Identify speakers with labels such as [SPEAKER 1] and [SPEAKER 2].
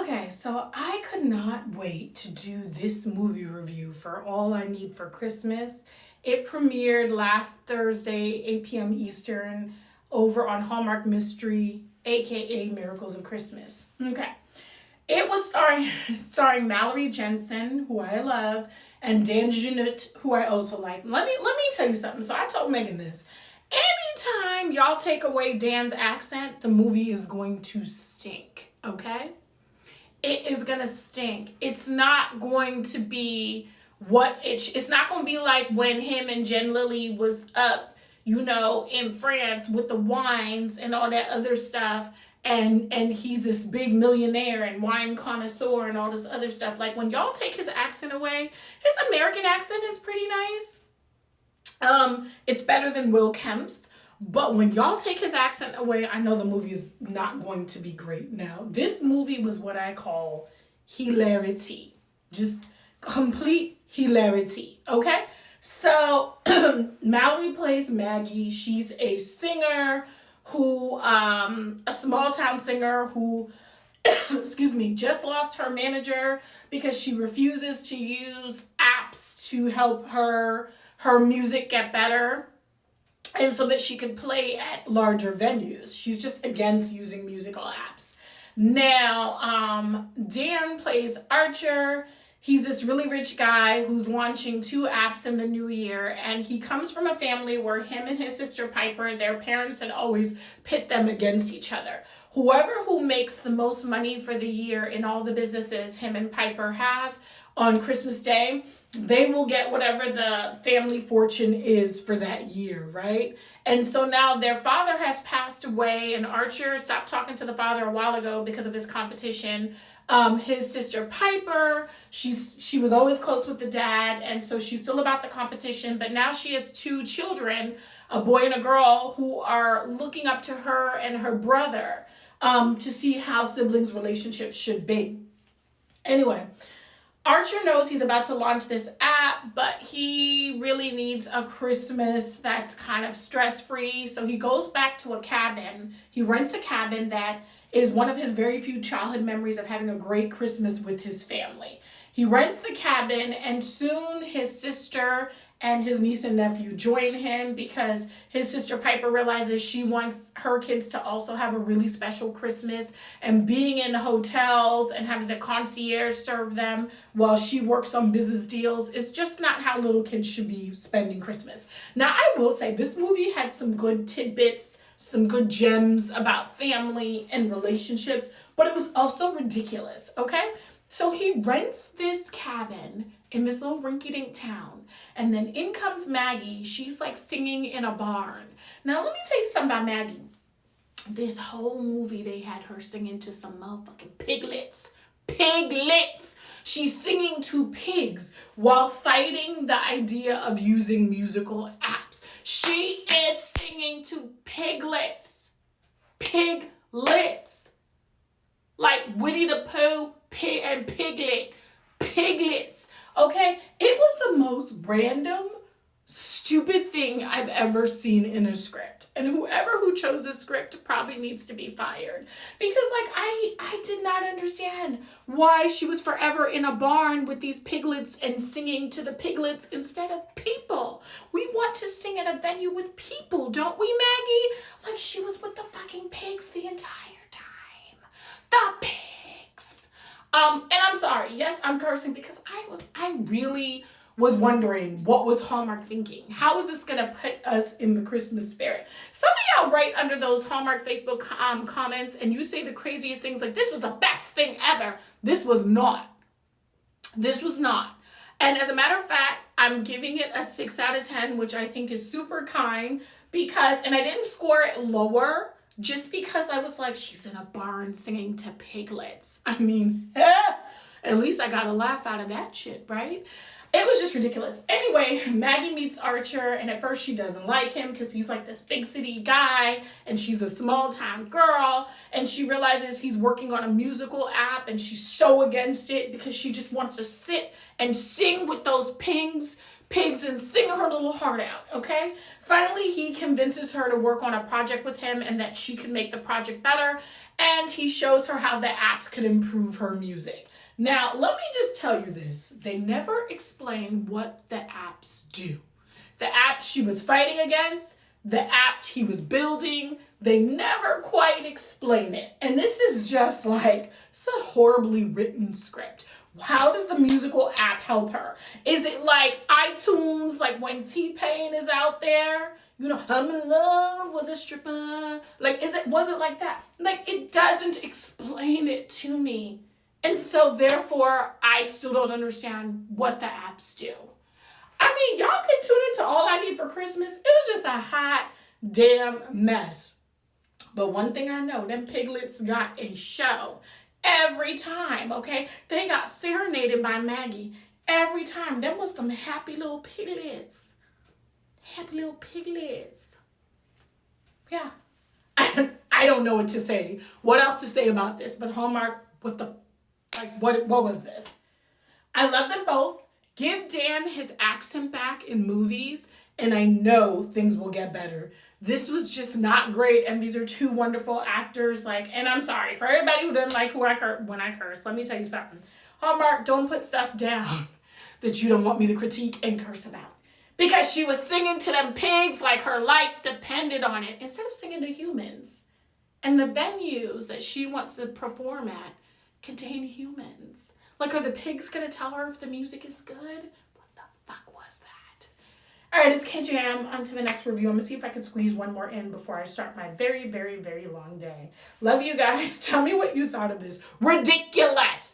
[SPEAKER 1] Okay, so I could not wait to do this movie review for All I Need for Christmas. It premiered last Thursday, 8 p.m. Eastern, over on Hallmark Mystery, aka Miracles of Christmas. Okay. It was starring Mallory Jensen, who I love, and Dan Jeanette, who I also like. Let me tell you something. So I told Megan this. Anytime y'all take away Dan's accent, the movie is going to stink. Okay? It is gonna stink. It's not going to be it's not gonna be like when him and Jen Lilly was up, in France with the wines and all that other stuff, and he's this big millionaire and wine connoisseur and all this other stuff. Like when y'all take his accent away, his American accent is pretty nice. It's better than Will Kemp's. But when y'all take his accent away, I know the movie's not going to be great. Now, this movie was what I call hilarity. Just complete hilarity, okay? So, Mallory plays Maggie. She's a singer who, a small town singer who, just lost her manager because she refuses to use apps to help her music get better, and so that she could play at larger venues. She's just against using musical apps. Now, Dan plays Archer. He's this really rich guy who's launching 2 apps in the new year, and he comes from a family where him and his sister Piper, their parents had always pit them against each other. Who makes the most money for the year in all the businesses him and Piper have on Christmas Day, they will get whatever the family fortune is for that year, right? And so now their father has passed away, and Archer stopped talking to the father a while ago because of this competition. His sister Piper, she was always close with the dad, and so she's still about the competition, but now she has 2 children, a boy and a girl, who are looking up to her and her brother to see how siblings' relationships should be. Anyway, Archer knows he's about to launch this app, but he really needs a Christmas that's kind of stress-free. So he goes back to a cabin. He rents a cabin that is one of his very few childhood memories of having a great Christmas with his family. He rents the cabin, and soon his sister and his niece and nephew join him because his sister Piper realizes she wants her kids to also have a really special Christmas, and being in hotels and having the concierge serve them while she works on business deals is just not how little kids should be spending Christmas. Now, I will say this movie had some good tidbits, some good gems about family and relationships, but it was also ridiculous, okay? So he rents this cabin in this little rinky-dink town, and then in comes Maggie. She's like singing in a barn. Now, let me tell you something about Maggie. This whole movie, they had her singing to some motherfucking piglets. Piglets! She's singing to pigs while fighting the idea of using musical apps. She is singing to piglets. Piglets. Like Winnie the Pooh and Piglet. Piglets. Okay? It was the most random, stupid thing I've ever seen in a script. And who chose this script probably needs to be fired. Because I did not understand why she was forever in a barn with these piglets and singing to the piglets instead of people. We want to sing at a venue with people, don't we, Maggie? Like she was with the fucking pigs the entire time. The pigs. And I'm sorry. Yes, I'm cursing because I really was wondering what was Hallmark thinking. How is this gonna put us in the Christmas spirit? Some of y'all write under those Hallmark Facebook comments and you say the craziest things like, this was the best thing ever. This was not. This was not. And as a matter of fact, I'm giving it a 6 out of 10, which I think is super kind and I didn't score it lower just because I was like, she's in a barn singing to piglets. I mean, at least I got a laugh out of that shit, right? It was just ridiculous. Anyway, Maggie meets Archer, and at first she doesn't like him because he's like this big city guy, and she's the small town girl, and she realizes he's working on a musical app, and she's so against it because she just wants to sit and sing with those pigs and sing her little heart out, okay? Finally, he convinces her to work on a project with him and that she can make the project better, and he shows her how the apps could improve her music. Now, let me just tell you this. They never explain what the apps do. The apps she was fighting against, the app he was building, they never quite explain it. And this is just like, it's a horribly written script. How does the musical app help her? Is it like iTunes, like when T-Pain is out there? You know, I'm in love with a stripper. Like, was it like that? Like, it doesn't explain it to me. And so, therefore, I still don't understand what the apps do. I mean, y'all can tune into All I Need for Christmas. It was just a hot damn mess. But one thing I know, them piglets got a show every time, okay? They got serenaded by Maggie every time. Them was some happy little piglets. Happy little piglets. Yeah. I don't know what to say. What else to say about this? But Hallmark, what was this? I love them both. Give Dan his accent back in movies, and I know things will get better. This was just not great, and these are two wonderful actors. And I'm sorry for everybody who doesn't like when I curse. Let me tell you something. Hallmark, don't put stuff down that you don't want me to critique and curse about. Because she was singing to them pigs like her life depended on it, instead of singing to humans. And the venues that she wants to perform at contain humans. Like, are the pigs going to tell her if the music is good? What the fuck was that? All right, it's KJM. On to the next review. I'm going to see if I can squeeze one more in before I start my very, very, very long day. Love you guys. Tell me what you thought of this. Ridiculous.